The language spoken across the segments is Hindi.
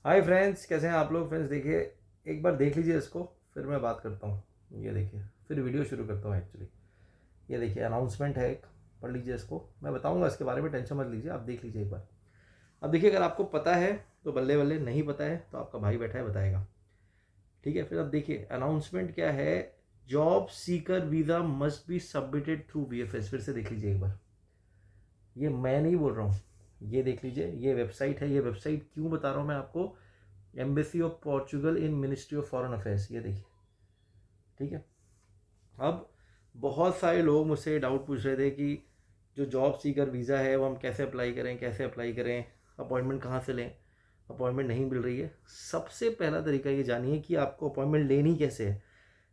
हाय फ्रेंड्स, कैसे हैं आप लोग। फ्रेंड्स देखिए, एक बार देख लीजिए इसको, फिर मैं बात करता हूँ। ये देखिए, फिर वीडियो शुरू करता हूँ एक्चुअली। ये देखिए अनाउंसमेंट है एक, पढ़ लीजिए इसको। मैं बताऊँगा इसके बारे में, टेंशन मत लीजिए, आप देख लीजिए एक बार। अब देखिए, अगर आपको पता है तो बल्ले बल्ले, नहीं पता है तो आपका भाई बैठा है बताएगा। ठीक है, फिर अब देखिए अनाउंसमेंट क्या है। Job seeker visa must be submitted through VFS। फिर से देख लीजिए एक बार, ये मैं नहीं बोल रहा हूँ, ये देख लीजिए, ये वेबसाइट है। ये वेबसाइट क्यों बता रहा हूँ मैं आपको, embassy of Portugal in ministry of foreign affairs, ये देखिए। ठीक है, अब बहुत सारे लोग मुझसे डाउट पूछ रहे थे कि जो जॉब सीकर वीज़ा है वो हम कैसे अप्लाई करें, कैसे अप्लाई करें, अपॉइंटमेंट कहाँ से लें, अपॉइंटमेंट नहीं मिल रही है। सबसे पहला तरीका ये जानिए कि आपको अपॉइंटमेंट लेनी कैसे है।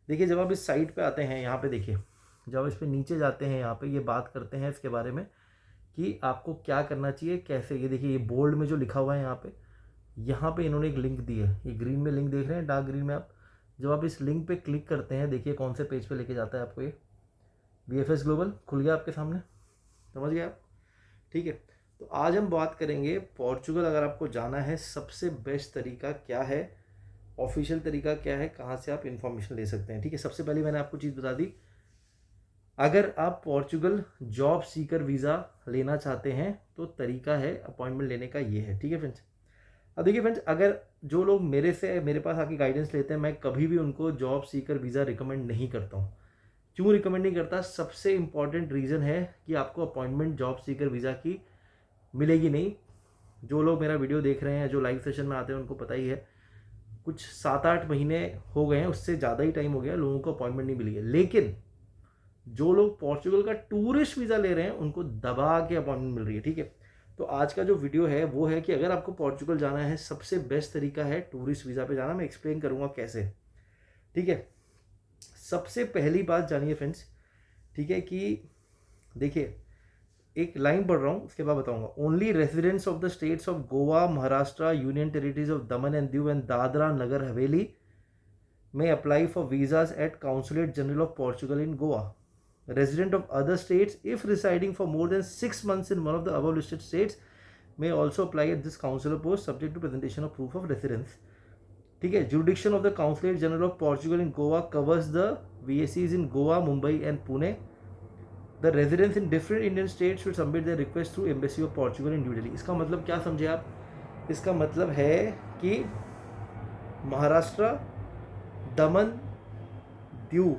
देखिए, जब आप इस साइट पे आते हैं, यहाँ पे देखिए, जब इस पे नीचे जाते हैं, यहाँ पे ये बात करते हैं इसके बारे में कि आपको क्या करना चाहिए, कैसे। ये देखिए, ये बोल्ड में जो लिखा हुआ है यहाँ पे इन्होंने एक लिंक दी है। ये ग्रीन में लिंक देख रहे हैं, डार्क ग्रीन में। आप जब आप इस लिंक पे क्लिक करते हैं, देखिए कौन से पेज पे लेके जाता है आपको। ये VFS ग्लोबल खुल गया आपके सामने, समझ गए आप। ठीक है, तो आज हम बात करेंगे पोर्चुगल अगर आपको जाना है, सबसे बेस्ट तरीका क्या है, ऑफिशियल तरीका क्या है, कहाँ से आप इन्फॉर्मेशन ले सकते हैं। ठीक है, सबसे पहले मैंने आपको चीज़ बता दी, अगर आप पोर्चुगल जॉब सीकर वीज़ा लेना चाहते हैं तो तरीका है अपॉइंटमेंट लेने का, ये है। ठीक है फ्रेंड्स, अब देखिए फ्रेंड्स, अगर जो लोग मेरे पास आके गाइडेंस लेते हैं, मैं कभी भी उनको जॉब सीकर वीज़ा रिकमेंड नहीं करता हूँ। क्यों रिकमेंड नहीं करता, सबसे इंपॉर्टेंट रीज़न है कि आपको अपॉइंटमेंट जॉब सीकर वीज़ा की मिलेगी नहीं। जो लोग मेरा वीडियो देख रहे हैं, जो लाइव सेशन में आते हैं, उनको पता ही है, कुछ 7-8 महीने हो गए हैं, उससे ज़्यादा ही टाइम हो गया, लोगों को अपॉइंटमेंट नहीं मिली है। लेकिन जो लोग पोर्चुगल का टूरिस्ट वीज़ा ले रहे हैं, उनको दबा के अपॉइंटमेंट मिल रही है। ठीक है, तो आज का जो वीडियो है वो है कि अगर आपको पोर्चुगल जाना है, सबसे बेस्ट तरीका है टूरिस्ट वीज़ा पे जाना। मैं एक्सप्लेन करूंगा कैसे। ठीक है, सबसे पहली बात जानिए फ्रेंड्स, ठीक है, कि देखिए एक लाइन पढ़ रहा हूँ, उसके बाद बताऊंगा। Only residents of the states of Goa, Maharashtra, union territories of Daman and Diu and Dadra Nagar Haveli may apply for visas at Consulate General of Portugal in Goa. Resident of other states, if residing for more than 6 months in one of the above listed states, may also apply at this consular post subject to presentation of proof of residence. ठीक है, jurisdiction of the Consulate General of Portugal in Goa covers the VACs in Goa, Mumbai and Pune. The residents in different Indian states should submit their request through Embassy of Portugal in New Delhi. इसका मतलब क्या समझे आप, इसका मतलब है कि महाराष्ट्र, दमन, दीव,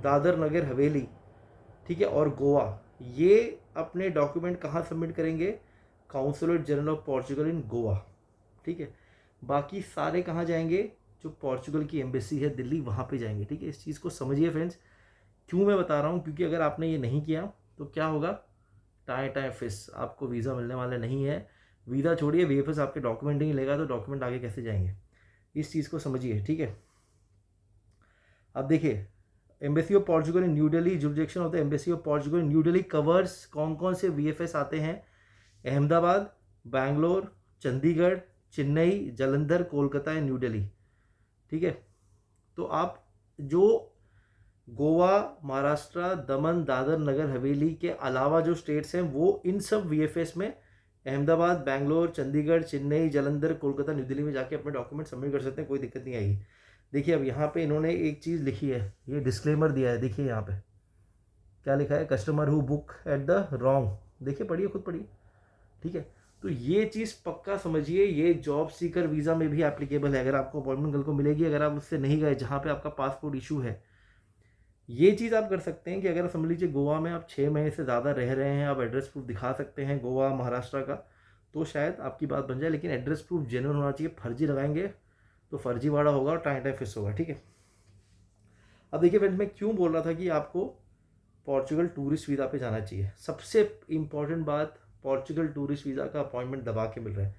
दादर नगर हवेली, ठीक है, और गोवा, ये अपने डॉक्यूमेंट कहाँ सबमिट करेंगे, काउंसुलेट जनरल ऑफ पोर्चुगल इन गोवा। ठीक है, बाकी सारे कहाँ जाएंगे, जो पोर्चुगल की एम्बेसी है दिल्ली, वहाँ पे जाएंगे। ठीक है, इस चीज़ को समझिए फ्रेंड्स। क्यों मैं बता रहा हूँ, क्योंकि अगर आपने ये नहीं किया तो क्या होगा, टाइम टाइम फिस, आपको वीज़ा मिलने वाला नहीं है। वीज़ा छोड़िए, VFS आपके डॉक्यूमेंट नहीं लेगा तो डॉक्यूमेंट आगे कैसे जाएंगे, इस चीज़ को समझिए। ठीक है, अब देखिए, embassy of Portugal in new Delhi, jurisdiction of the embassy of Portugal in new Delhi covers, कौन कौन से VFS आते हैं, अहमदाबाद, बैंगलोर, चंडीगढ़, चेन्नई, जालंधर, कोलकाता एंड न्यू दिल्ली। ठीक है, तो आप जो गोवा, महाराष्ट्र, दमन, दादर नगर हवेली के अलावा जो स्टेट्स हैं, वो इन सब VFS में अहमदाबाद, बैंगलोर, चंडीगढ़, चेन्नई, जालंधर, कोलकाता, न्यू दिल्ली में जाके अपने डॉक्यूमेंट सबमिट कर सकते हैं, कोई दिक्कत नहीं आएगी। देखिए, अब यहाँ पे इन्होंने एक चीज़ लिखी है, ये डिस्क्लेमर दिया है, देखिए यहाँ पे क्या लिखा है, customer who book at the wrong. देखिए, पढ़िए, खुद पढ़िए। ठीक है, तो ये चीज़ पक्का समझिए, ये जॉब सीकर वीज़ा में भी एप्लीकेबल है। अगर आपको अपॉइंटमेंट कल को मिलेगी, अगर आप उससे नहीं गए जहाँ पे आपका पासपोर्ट इशू है, ये चीज़ आप कर सकते हैं कि अगर समझ लीजिए गोवा में आप 6 महीने से ज़्यादा रह रहे हैं, आप एड्रेस प्रूफ दिखा सकते हैं गोवा, महाराष्ट्र का, तो शायद आपकी बात बन जाए। लेकिन एड्रेस प्रूफ जेन्युइन होना चाहिए, फर्जी लगाएंगे तो फर्जीवाड़ा होगा और टाइम टाइम फिस होगा। ठीक है, अब देखिए फ्रेंड्स, मैं क्यों बोल रहा था कि आपको पोर्चुगल टूरिस्ट वीज़ा पे जाना चाहिए। सबसे इंपॉर्टेंट बात, पोर्चुगल टूरिस्ट वीज़ा का अपॉइंटमेंट दबा के मिल रहा है।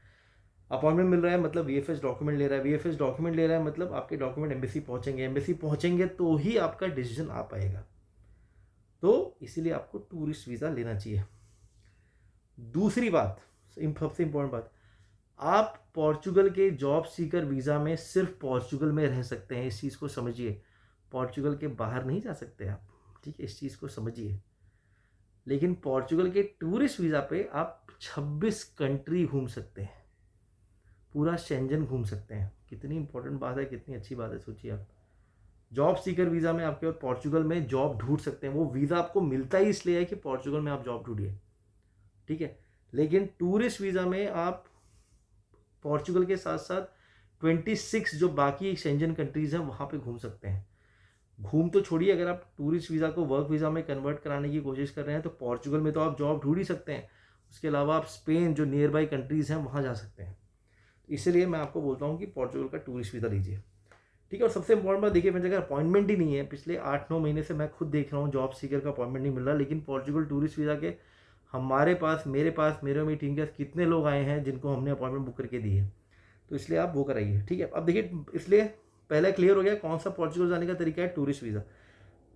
अपॉइंटमेंट मिल रहा है मतलब VFS डॉक्यूमेंट ले रहा है, VFS डॉक्यूमेंट ले रहा है मतलब आपके डॉक्यूमेंट एम्बेसी पहुंचेंगे, एम्बेसी पहुंचेंगे तो ही आपका डिसीजन आ पाएगा। तो इसीलिए आपको टूरिस्ट वीज़ा लेना चाहिए। दूसरी बात, सबसे इंपॉर्टेंट बात, आप पोर्चुगल के जॉब सीकर वीज़ा में सिर्फ पोर्चुगल में रह सकते हैं, इस चीज़ को समझिए। पोर्चुगल के बाहर नहीं जा सकते आप। ठीक है, इस चीज़ को समझिए। लेकिन पोर्चुगल के टूरिस्ट वीज़ा पे आप 26 कंट्री घूम सकते हैं, पूरा शेंजन घूम सकते हैं। कितनी इंपॉर्टेंट बात है, कितनी अच्छी बात है, सोचिए आप। जॉब सीकर वीज़ा में आपके और पोर्चुगल में जॉब ढूंढ सकते हैं। वो वीज़ा आपको मिलता ही इसलिए है कि पोर्चुगल में आप जॉब ढूंढिए, ठीक है। लेकिन टूरिस्ट वीज़ा में आप पोर्चुगल के साथ साथ 26 जो बाकी शेंजन कंट्रीज़ हैं वहाँ पे घूम सकते हैं। घूम तो छोड़िए, अगर आप टूरिस्ट वीज़ा को वर्क वीज़ा में कन्वर्ट कराने की कोशिश कर रहे हैं तो पोर्चुगल में तो आप जॉब ढूंढ ही सकते हैं। उसके अलावा आप स्पेन जो नियर बाई कंट्रीज़ हैं वहाँ जा सकते हैं। इसलिए मैं आपको बोलता हूँ कि पोर्चुगल का टूरिस्ट वीज़ा लीजिए, ठीक है। और सबसे इंपॉर्टेंट बात देखिए फ्रेंड्स, अगर अपॉइंटमेंट ही नहीं है, पिछले 8-9 महीने से मैं खुद देख रहा हूँ जॉब सीकर का अपॉइंटमेंट नहीं मिल रहा, लेकिन पोर्चुगल टूरिस्ट वीज़ा के हमारे पास, मेरे मेरी टीम के पास कितने लोग आए हैं जिनको हमने अपॉइंटमेंट बुक करके दी है। तो इसलिए आप वो कराइए, ठीक है। अब देखिए, इसलिए पहले क्लियर हो गया कौन सा पोर्चुगल जाने का तरीका है, टूरिस्ट वीज़ा।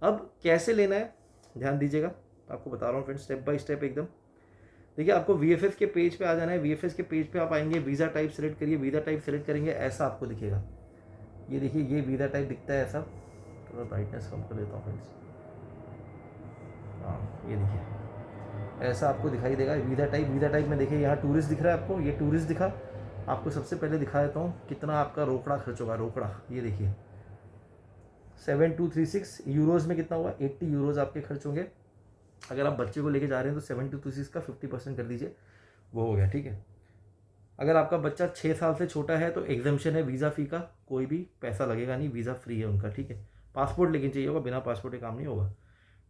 अब कैसे लेना है ध्यान दीजिएगा, आपको बता रहा हूँ फ्रेंड्स, स्टेप बाय स्टेप एकदम। देखिए, आपको VFS के पेज पे आ जाना है। VFS के पेज पे आप आएंगे, वीज़ा टाइप सेलेक्ट करिए। वीज़ा टाइप सेलेक्ट करेंगे, ऐसा आपको दिखेगा। ये देखिए, ये वीज़ा टाइप दिखता है ऐसा। थोड़ा ब्राइटनेस कम कर देता हूँ फ्रेंड्स। हाँ, ये देखिए ऐसा आपको दिखाई देगा वीज़ा टाइप में। देखिए यहाँ टूरिस्ट दिख रहा है आपको, ये टूरिस्ट दिखा। आपको सबसे पहले दिखा देता हूँ कितना आपका रोकड़ा खर्च होगा। रोकड़ा ये देखिए 7236 यूरोज़ में कितना हुआ, 80 यूरोज़ आपके खर्च होंगे। अगर आप बच्चे को लेके जा रहे हैं तो 7236 का 50% कर दीजिए, वो हो गया, ठीक है। अगर आपका बच्चा 6 साल से छोटा है तो एग्जाम्पशन है वीज़ा फ़ी का, कोई भी पैसा लगेगा नहीं, वीज़ा फ्री है उनका, ठीक है। पासपोर्ट लेकिन चाहिए होगा, बिना पासपोर्ट के काम नहीं होगा,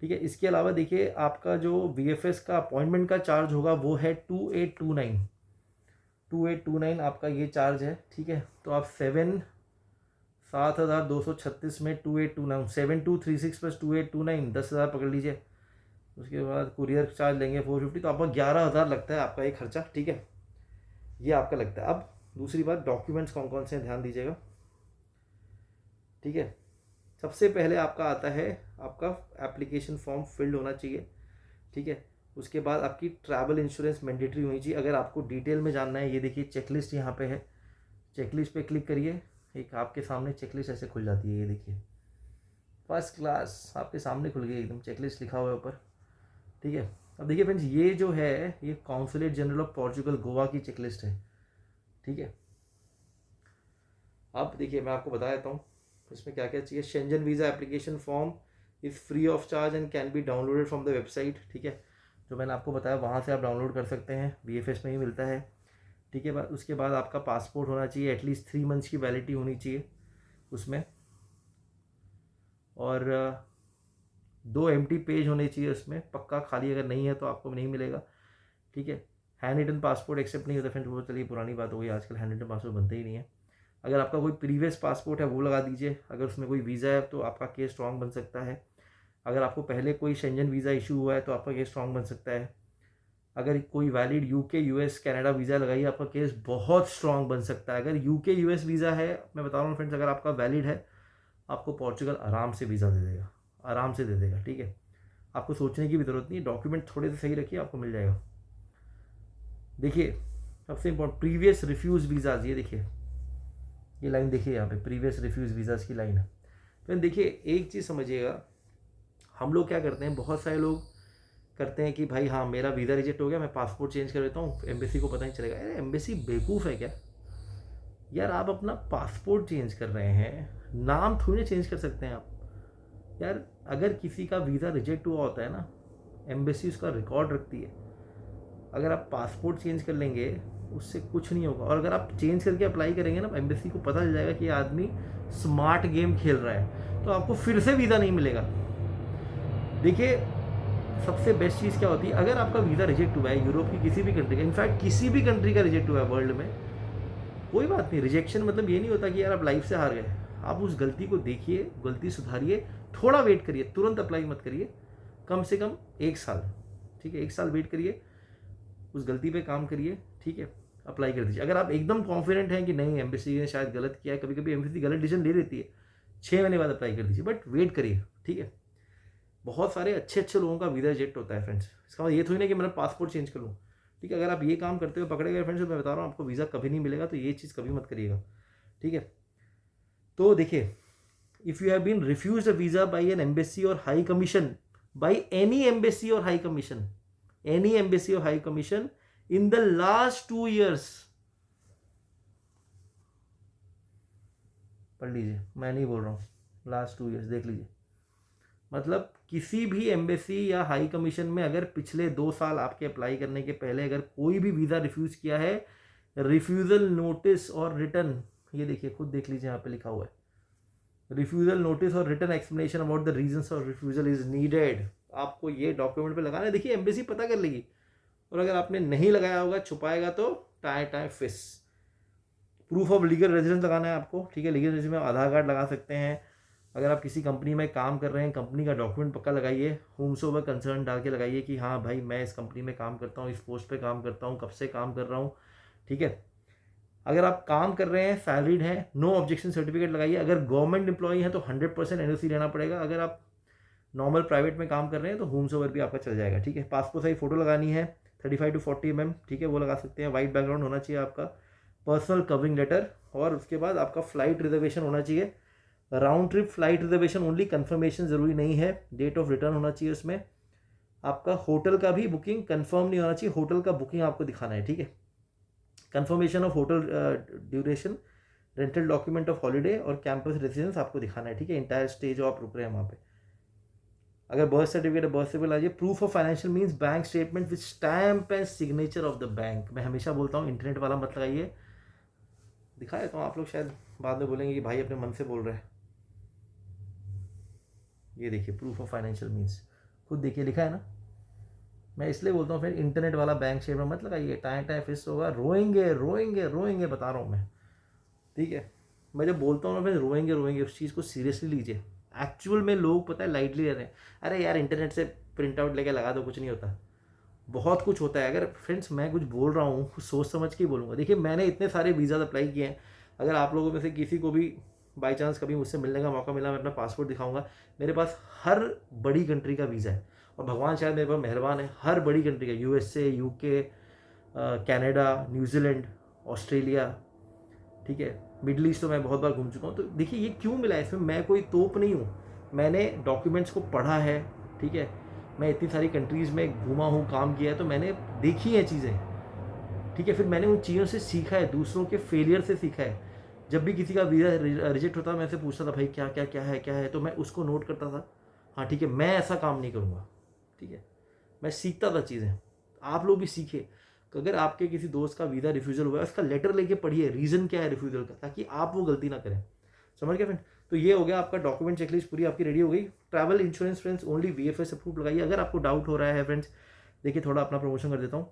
ठीक है। इसके अलावा देखिए, आपका जो VFS का अपॉइंटमेंट का चार्ज होगा वो है 2829 आपका ये चार्ज है, ठीक है। तो आप 7,236 में 2829, 7236 प्लस 2829, 10,000 पकड़ लीजिए। उसके बाद कुरियर चार्ज लेंगे 450, तो आपका 11,000 लगता है आपका ये खर्चा, ठीक है। ये आपका लगता है। अब दूसरी बात, डॉक्यूमेंट्स कौन कौन से हैं ध्यान दीजिएगा, ठीक है। सबसे पहले आपका आता है, आपका एप्लीकेशन फॉर्म फिल्ड होना चाहिए, ठीक है। उसके बाद आपकी ट्रैवल इंश्योरेंस मैंडेटरी होनी चाहिए। अगर आपको डिटेल में जानना है, ये देखिए चेकलिस्ट यहाँ पे है, चेकलिस्ट पे क्लिक करिए। एक आपके सामने चेकलिस्ट ऐसे खुल जाती है, ये देखिए फर्स्ट क्लास आपके सामने खुल गई एकदम, चेकलिस्ट लिखा हुआ है ऊपर, ठीक है। अब देखिए फ्रेंड्स, ये जो है ये consulate general of Portugal Goa की चेकलिस्ट है, ठीक है। अब देखिए मैं आपको बता देता हूँ इसमें क्या क्या चाहिए। Shenzhen visa application form is free of charge and can be downloaded from the website, ठीक है। जो मैंने आपको बताया वहाँ से आप डाउनलोड कर सकते हैं, VFS में ही मिलता है, ठीक है। उसके बाद आपका पासपोर्ट होना चाहिए, एटलीस्ट 3 मंथ्स की वैलिडिटी होनी चाहिए उसमें, और 2 एम्प्टी पेज होने चाहिए उसमें पक्का, खाली अगर नहीं है तो आपको नहीं मिलेगा, ठीक है। हैंड रिटन पासपोर्ट एक्सेप्ट नहीं होता फ्रेंड्स, वो चलिए पुरानी बात हो गई, आजकल हैंड रिटन पासपोर्ट बनते ही नहीं है। अगर आपका कोई प्रीवियस पासपोर्ट है वो लगा दीजिए, अगर उसमें कोई वीज़ा है तो आपका केस स्ट्रॉन्ग बन सकता है। अगर आपको पहले कोई शेंजन वीज़ा इशू हुआ है तो आपका केस स्ट्रॉन्ग बन सकता है। अगर कोई valid UK US Canada visa लगाइए, आपका केस बहुत स्ट्रॉन्ग बन सकता है। अगर UK US वीज़ा है, मैं बता रहा हूँ फ्रेंड्स, अगर आपका वैलिड है, आपको पोर्चुगल आराम से वीज़ा दे देगा, आराम से दे देगा, ठीक है। आपको सोचने की भी ज़रूरत नहीं, डॉक्यूमेंट थोड़े से सही रखिए, आपको मिल जाएगा। देखिए सबसे इम्पोर्टेंट, प्रीवियस रिफ्यूज़ वीज़ाज, ये देखिए ये लाइन देखिए यहाँ पे, प्रीवियस रिफ्यूज़ वीज़ाज की लाइन है। फिर देखिए एक चीज़ समझिएगा, हम लोग क्या करते हैं, बहुत सारे लोग करते हैं कि भाई हाँ मेरा वीज़ा रिजेक्ट हो गया, मैं पासपोर्ट चेंज कर देता हूँ, एम्बेसी को पता नहीं चलेगा। अरे एम्बेसी बेवकूफ़ है क्या यार, आप अपना पासपोर्ट चेंज कर रहे हैं, नाम थोड़ी ना चेंज कर सकते हैं आप यार। अगर किसी का वीज़ा रिजेक्ट हुआ होता है ना, एम्बेसी उसका रिकॉर्ड रखती है। अगर आप पासपोर्ट चेंज कर लेंगे उससे कुछ नहीं होगा, और अगर आप चेंज करके अप्लाई करेंगे ना, एम्बेसी को पता चल जाएगा कि ये आदमी स्मार्ट गेम खेल रहा है, तो आपको फिर से वीज़ा नहीं मिलेगा। देखिए सबसे बेस्ट चीज़ क्या होती है, अगर आपका वीज़ा रिजेक्ट हुआ है यूरोप की किसी भी कंट्री का, इनफैक्ट किसी भी कंट्री का रिजेक्ट हुआ है वर्ल्ड में, कोई बात नहीं। रिजेक्शन मतलब ये नहीं होता कि यार आप लाइफ से हार गए। आप उस गलती को देखिए, गलती सुधारिए, थोड़ा वेट करिए, तुरंत अप्लाई मत करिए, कम से कम 1 साल, ठीक है। 1 साल वेट करिए, उस गलती पे काम करिए, ठीक है, अप्लाई कर दीजिए। अगर आप एकदम कॉन्फिडेंट हैं कि नहीं एम्बेसी ने शायद गलत किया है, कभी कभी एम्बेसी गलत डिसीजन ले लेती है, 6 महीने बाद अप्लाई कर दीजिए, बट वेट करिए, ठीक है। बहुत सारे अच्छे लोगों का वीज़ा रिजेक्ट होता है फ्रेंड्स, इसका मतलब ये थोड़ी ना कि मैंने पासपोर्ट चेंज कर लूँ, ठीक है। अगर आप ये काम करते हुए पकड़े गए फ्रेंड्स, तो मैं बता रहा हूँ आपको वीज़ा कभी नहीं मिलेगा, तो ये चीज़ कभी मत करिएगा, ठीक है। तो देखिए, if you have been refuse a visa by an embassy or high commission, by any embassy or high commission, any embassy or high commission in the last 2 years, पढ़ लीजिए, मैं नहीं बोल रहा हूँ, लास्ट 2 ईयर्स देख लीजिए। मतलब किसी भी एम्बेसी या हाई कमीशन में अगर पिछले 2 साल आपके अप्लाई करने के पहले अगर कोई भी वीज़ा रिफ्यूज़ किया है, रिफ्यूज़ल नोटिस और रिटर्न, ये देखिए खुद देख लीजिए यहाँ पे लिखा हुआ है, रिफ्यूज़ल नोटिस और return explanation about the reasons of refusal is needed. आपको ये डॉक्यूमेंट पे लगाना है। देखिए एम्बेसी पता कर लेगी, और अगर आपने नहीं लगाया होगा, छुपाएगा तो टाए फिस। प्रूफ ऑफ लीगल रेजिडेंस लगाना है आपको, ठीक है। लीगल रेजिडेंस में आधार कार्ड लगा सकते हैं। अगर आप किसी कंपनी में काम कर रहे हैं, कंपनी का डॉक्यूमेंट पक्का लगाइए, होमसोवर कंसर्न डाल के लगाइए कि हाँ भाई मैं इस कंपनी में काम करता हूँ, इस पोस्ट पे काम करता हूँ, कब से काम कर रहा हूँ, ठीक है। अगर आप काम कर रहे हैं, सैलरीड हैं, नो ऑब्जेक्शन सर्टिफिकेट लगाइए। अगर गवर्नमेंट एम्प्लॉई है तो 100% एनओसी लेना पड़ेगा। अगर आप नॉर्मल प्राइवेट में काम कर रहे हैं तो होमसोवर भी आपका चल जाएगा, ठीक है। पासपोर्ट साइज फोटो लगानी है 35 to 40 mm, ठीक है, वो लगा सकते हैं। वाइट बैकग्राउंड होना चाहिए आपका। पर्सनल कवरिंग लेटर, और उसके बाद आपका फ्लाइट रिजर्वेशन होना चाहिए। Round trip flight reservation only, confirmation ज़रूरी नहीं है। डेट ऑफ रिटर्न होना चाहिए उसमें। आपका होटल का भी बुकिंग कंफर्म नहीं होना चाहिए, होटल का बुकिंग आपको दिखाना है, ठीक है। Confirmation of hotel duration, rental document of holiday और कैंपस रेजिडेंस आपको दिखाना है, ठीक है। इंटायर स्टे जो आप रुक रहे हैं वहाँ पे। अगर बर्थ सर्टिफिकेट है, बर्थ सर्टिफिकेट लाइए। Proof of financial means bank statement with stamp and signature of the bank. मैं हमेशा बोलता हूँ इंटरनेट वाला मत लगाइए, दिखाए तो आप लोग शायद बाद में बोलेंगे कि भाई अपने मन से बोल रहे हैं। ये देखिए प्रूफ ऑफ फाइनेंशियल मीन्स, खुद देखिए लिखा है ना। मैं इसलिए बोलता हूँ फिर इंटरनेट वाला बैंक स्टेटमेंट मत लगाइए, टाइम फिस होगा, रोएंगे रोएंगे रोएंगे, बता रहा हूँ मैं, ठीक है। मैं जब बोलता हूँ ना फिर रोएंगे रोएंगे, उस चीज़ को सीरियसली लीजिए। एक्चुअल में लोग पता है लाइटली ले रहे हैं, अरे यार इंटरनेट से प्रिंट आउट लेके लगा दो, कुछ नहीं होता। बहुत कुछ होता है। अगर फ्रेंड्स मैं कुछ बोल रहा हूँ कुछ सोच समझ के ही बोलूँगा। देखिए मैंने इतने सारे वीज़ा अप्लाई किए हैं, अगर आप लोगों में से किसी को भी बाई चांस कभी मुझसे मिलने का मौका मिला, मैं अपना पासपोर्ट दिखाऊंगा। मेरे पास हर बड़ी कंट्री का वीज़ा है, और भगवान शायद मेरे पर मेहरबान है, हर बड़ी कंट्री का, USA, UK, Canada, New Zealand, Australia, ठीक है। मिडल ईस्ट तो मैं बहुत बार घूम चुका हूँ। तो देखिए ये क्यों मिला है, इसमें मैं कोई तोप नहीं हूँ, मैंने डॉक्यूमेंट्स को पढ़ा है, ठीक है। मैं इतनी सारी कंट्रीज़ में घूमा हूँ, काम किया है, तो मैंने देखी हैं चीज़ें, ठीक है। फिर मैंने उन चीज़ों से सीखा है, दूसरों के फेलियर से सीखा है। जब भी किसी का वीज़ा रिजेक्ट होता मैं से पूछता था भाई क्या क्या क्या है, तो मैं उसको नोट करता था, हाँ ठीक है मैं ऐसा काम नहीं करूँगा, ठीक है। मैं सीखता था चीज़ें, आप लोग भी सीखे। अगर आपके किसी दोस्त का वीज़ा रिफ्यूज़ल हुआ है, उसका लेटर लेके पढ़िए, रीज़न क्या है रिफ्यूज़ल का, ताकि आप वो गलती ना करें। समझ गए फ्रेंड। तो ये हो गया आपका डॉक्यूमेंट चेकलिस्ट, पूरी आपकी रेडी हो गई। Travel insurance friends only VFS approve लगाइए। अगर आपको डाउट हो रहा है फ्रेंड्स, देखिए थोड़ा अपना प्रमोशन कर देता हूँ।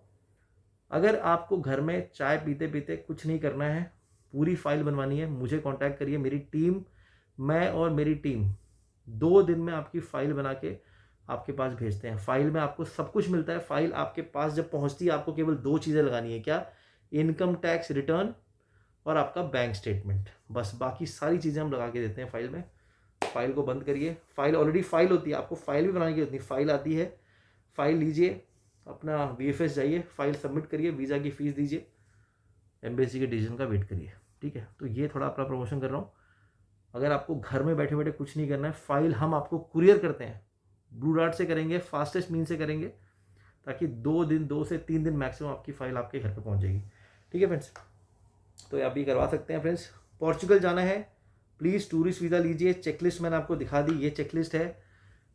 अगर आपको घर में चाय पीते पीते कुछ नहीं करना है, पूरी फाइल बनवानी है, मुझे कांटेक्ट करिए। मेरी टीम, मैं और मेरी टीम 2 दिन में आपकी फ़ाइल बना के आपके पास भेजते हैं। फाइल में आपको सब कुछ मिलता है। फाइल आपके पास जब पहुंचती है, आपको केवल 2 चीज़ें लगानी है, क्या, इनकम टैक्स रिटर्न और आपका बैंक स्टेटमेंट, बस। बाकी सारी चीज़ें हम लगा के देते हैं फाइल में। फाइल को बंद करिए। फाइल ऑलरेडी फाइल होती है, आपको फाइल भी बनाने की होती है। फाइल आती है, फाइल लीजिए, अपना VFS जाइए, फाइल सबमिट करिए, वीज़ा की फ़ीस दीजिए, एम्बेसी के डिसीजन का वेट करिए, ठीक है। तो ये थोड़ा अपना प्रमोशन कर रहा हूँ। अगर आपको घर में बैठे बैठे कुछ नहीं करना है, फाइल हम आपको कुरियर करते हैं, ब्लू डार्ट से करेंगे, फास्टेस्ट मीन से करेंगे, ताकि 2 से 3 दिन मैक्सिमम आपकी फ़ाइल आपके घर पे पहुंच जाएगी, ठीक है फ्रेंड्स। तो आप भी करवा सकते हैं फ्रेंड्स। पोर्चुगल जाना है, प्लीज़ टूरिस्ट वीज़ा लीजिए। चेकलिस्ट मैंने आपको दिखा दी, ये चेकलिस्ट है,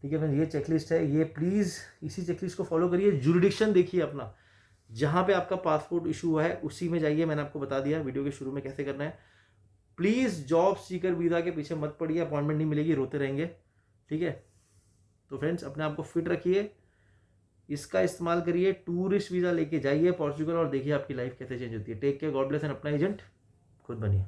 ठीक है फ्रेंड्स, ये चेकलिस्ट है। ये प्लीज़ इसी चेकलिस्ट को फॉलो करिए। जुरिडिक्शन देखिए अपना, जहाँ पे आपका पासपोर्ट इशू हुआ है उसी में जाइए। मैंने आपको बता दिया वीडियो के शुरू में कैसे करना है। प्लीज़ जॉब सीकर वीज़ा के पीछे मत पड़िए, अपॉइंटमेंट नहीं मिलेगी, रोते रहेंगे, ठीक है। तो फ्रेंड्स अपने आप को फिट रखिए, इसका इस्तेमाल करिए, टूरिस्ट वीज़ा लेके जाइए पोर्चुगल, और देखिए आपकी लाइफ कैसे चेंज होती है। Take care, God bless, and अपना एजेंट खुद बनिए।